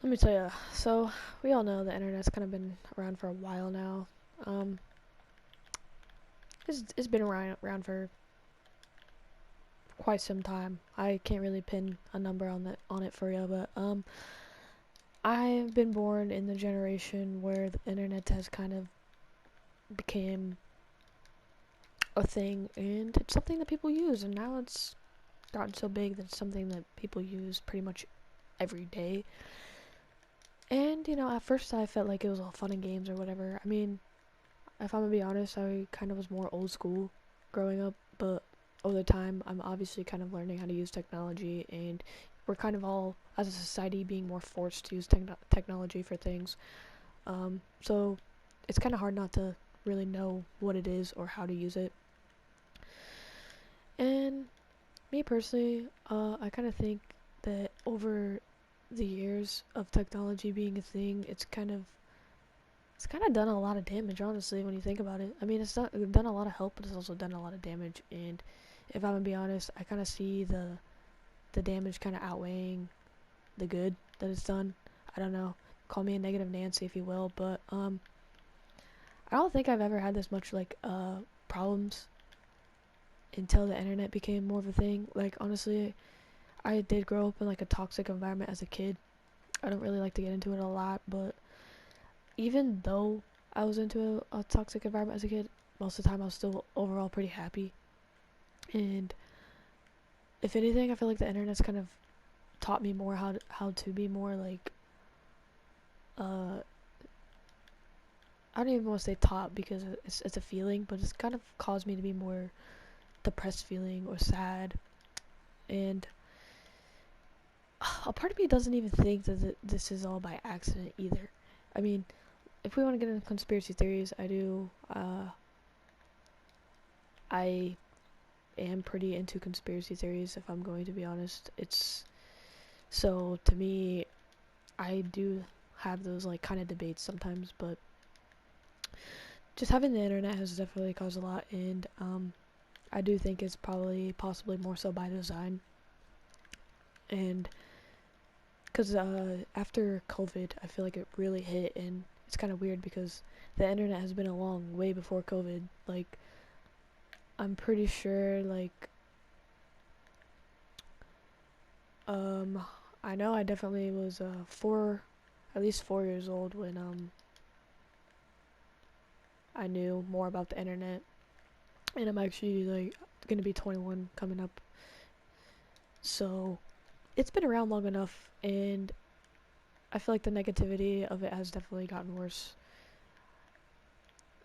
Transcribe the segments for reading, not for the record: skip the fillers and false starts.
Let me tell you. So we all know the internet's kind of been around for a while now. Um, it's been around for quite some time. I can't really pin a number on it for you, but I've been born in the generation where the internet has kind of became a thing, and it's something that people use, and now it's gotten so big that it's something that people use pretty much every day. And at first I felt like it was all fun and games or whatever. I mean, if I'm gonna be honest, I kind of was more old school growing up, but over the time, I'm obviously kind of learning how to use technology, and we're kind of all, as a society, being more forced to use technology for things. So it's kind of hard not to really know what it is or how to use it. And me personally, I kind of think that over the years of technology being a thing, it's kind of done a lot of damage, honestly, when you think about it. I mean, it's not done a lot of help, but it's also done a lot of damage. And if I'm gonna be honest, I kind of see the damage kind of outweighing the good that it's done. I don't know. Call me a negative Nancy if you will, but I don't think I've ever had this much like problems until the internet became more of a thing. Like honestly, I did grow up in like a toxic environment as a kid. I don't really like to get into it a lot, but even though I was into a toxic environment as a kid, most of the time I was still overall pretty happy. And if anything, I feel like the internet's kind of taught me more how to be more like uh I don't even want to say taught because it's a feeling, but it's kind of caused me to be more depressed feeling or sad. And a part of me doesn't even think that this is all by accident either. I mean, if we want to get into conspiracy theories, I do. I am pretty into conspiracy theories. If I'm going to be honest, it's so to me, I do have those like kind of debates sometimes, but just having the internet has definitely caused a lot, and I do think it's probably possibly more so by design, and because after COVID, I feel like it really hit, and it's kind of weird because the internet has been along way before COVID. Like I'm pretty sure, like um, I know I definitely was at least 4 years old when I knew more about the internet, and I'm actually like gonna be 21 coming up, so it's been around long enough, and I feel like the negativity of it has definitely gotten worse.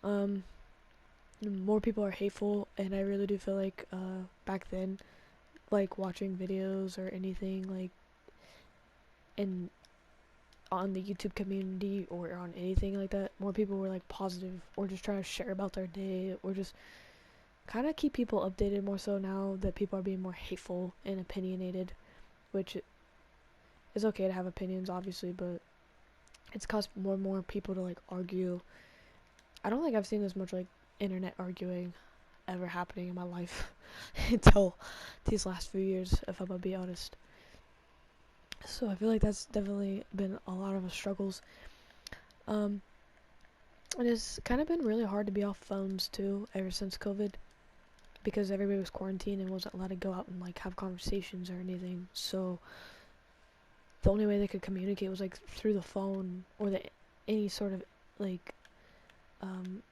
Um, More people are hateful, and I really do feel like back then, like watching videos or anything like in on the YouTube community or on anything like that, more people were like positive or just trying to share about their day or just kind of keep people updated more so now that people are being more hateful and opinionated, which is okay to have opinions obviously, but it's caused more and more people to like argue. I don't think I've seen this much like internet arguing ever happening in my life until these last few years, if I'm gonna be honest. So I feel like that's definitely been a lot of struggles. Um, it has kind of been really hard to be off phones too ever since COVID because everybody was quarantined and wasn't allowed to go out and like have conversations or anything. So the only way they could communicate was like through the phone or any sort of like um,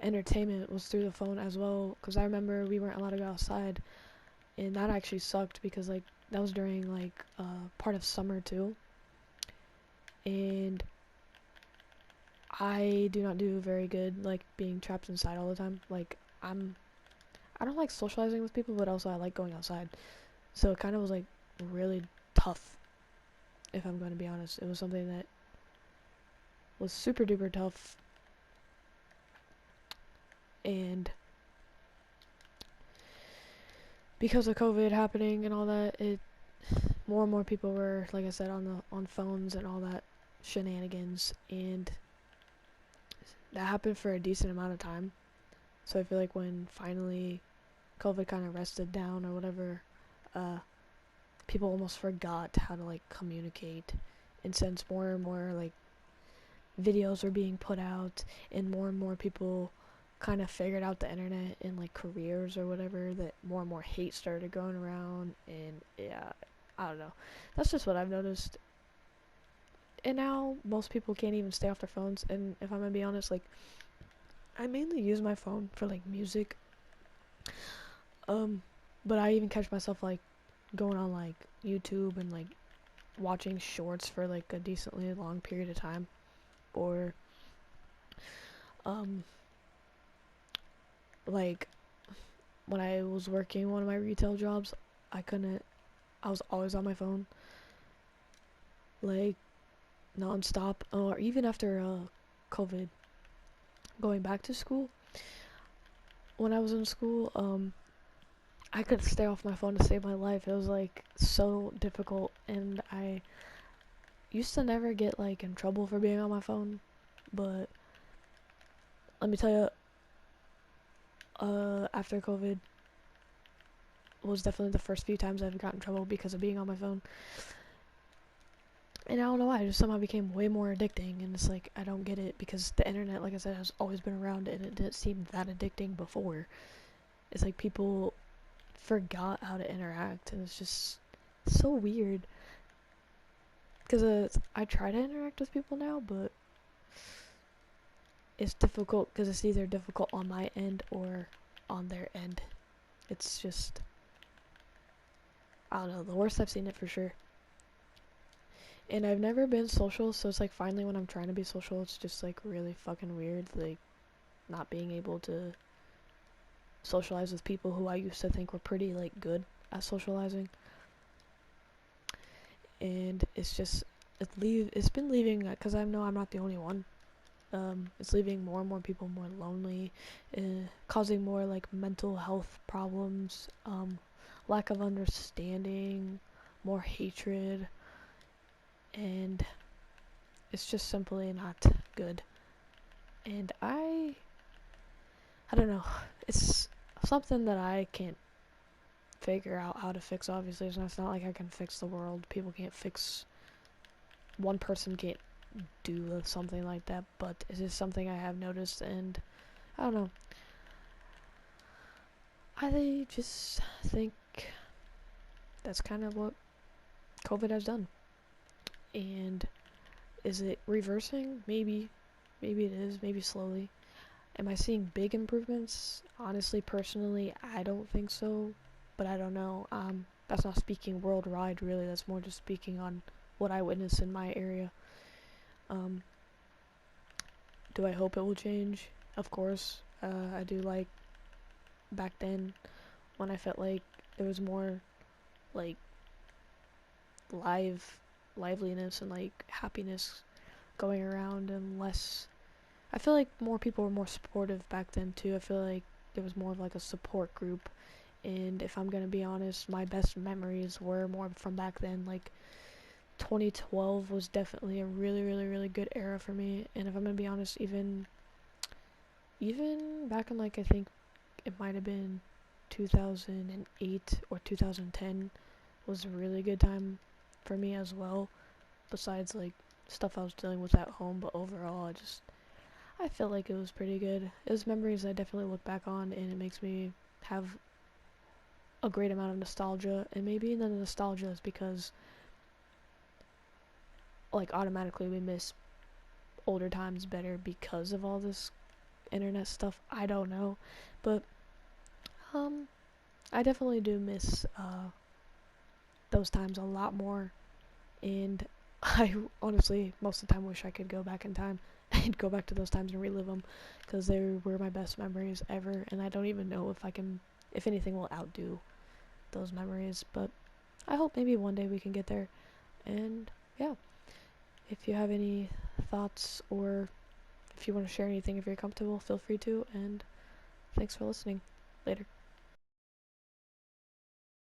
entertainment was through the phone as well. Because I remember we weren't allowed to go outside, and that actually sucked because like that was during like part of summer too, and I do not do very good like being trapped inside all the time. Like I don't like socializing with people, but also I like going outside. So it kind of was like really tough, if I'm going to be honest. It was something that was super duper tough, and because of COVID happening and all that, it more and more people were, like I said, on phones and all that shenanigans, and that happened for a decent amount of time. So I feel like when finally COVID kind of rested down or whatever, uh, people almost forgot how to like communicate, and since more and more like videos are being put out and more people kind of figured out the internet and like careers or whatever, that more and more hate started going around. And yeah, I don't know, that's just what I've noticed. And now most people can't even stay off their phones, and if I'm gonna be honest, like I mainly use my phone for like music, um but I even catch myself like going on like YouTube and like watching shorts for like a decently long period of time, or um like when I was working one of my retail jobs, I couldn't I was always on my phone, like non-stop. Or even after COVID, going back to school, when I was in school, I could stay off my phone to save my life. It was like so difficult, and I used to never get like in trouble for being on my phone, but let me tell you, after COVID was definitely the first few times I've gotten in trouble because of being on my phone. And I don't know why, it just somehow became way more addicting, and it's like, I don't get it, because the internet, like I said, has always been around, and it didn't seem that addicting before. It's like people forgot how to interact, and it's just so weird. Because I try to interact with people now, but it's difficult, because it's either difficult on my end or on their end. It's just, I don't know, the worst I've seen it for sure. And I've never been social, so it's like finally when I'm trying to be social, it's just like really fucking weird, like not being able to socialize with people who I used to think were pretty like good at socializing. And it's just it's been leaving, because I know I'm not the only one. It's leaving more and more people more lonely, causing more like mental health problems, lack of understanding, more hatred, and it's just simply not good. And I don't know, it's something that I can't figure out how to fix. Obviously, it's not like I can fix the world. People can't fix, one person can't do something like that, but it is something I have noticed, and I don't know, I just think that's kind of what COVID has done. And is it reversing? Maybe it is, maybe slowly. Am I seeing big improvements? Honestly, personally, I don't think so, but I don't know. That's not speaking worldwide, really. That's more just speaking on what I witness in my area. Um, do I hope it will change? Of course. I do like back then when I felt like there was more like liveliness and like happiness going around, and less. I feel like more people were more supportive back then too. I feel like there was more of like a support group. And if I'm gonna be honest, my best memories were more from back then. Like 2012 was definitely a really, really, really good era for me. And if I'm gonna be honest, even back in like, I think it might have been 2008 or 2010 was a really good time for me as well. Besides like stuff I was dealing with at home, but overall I feel like it was pretty good. It was memories I definitely look back on, and it makes me have a great amount of nostalgia. And maybe the nostalgia is because like automatically we miss older times better because of all this internet stuff. I don't know, but um I definitely do miss those times a lot more. And I honestly most of the time wish I could go back in time and go back to those times and relive them, because they were my best memories ever. And I don't even know if anything will outdo those memories, but I hope maybe one day we can get there. And yeah, if you have any thoughts, or if you want to share anything, if you're comfortable, feel free to. And thanks for listening. Later.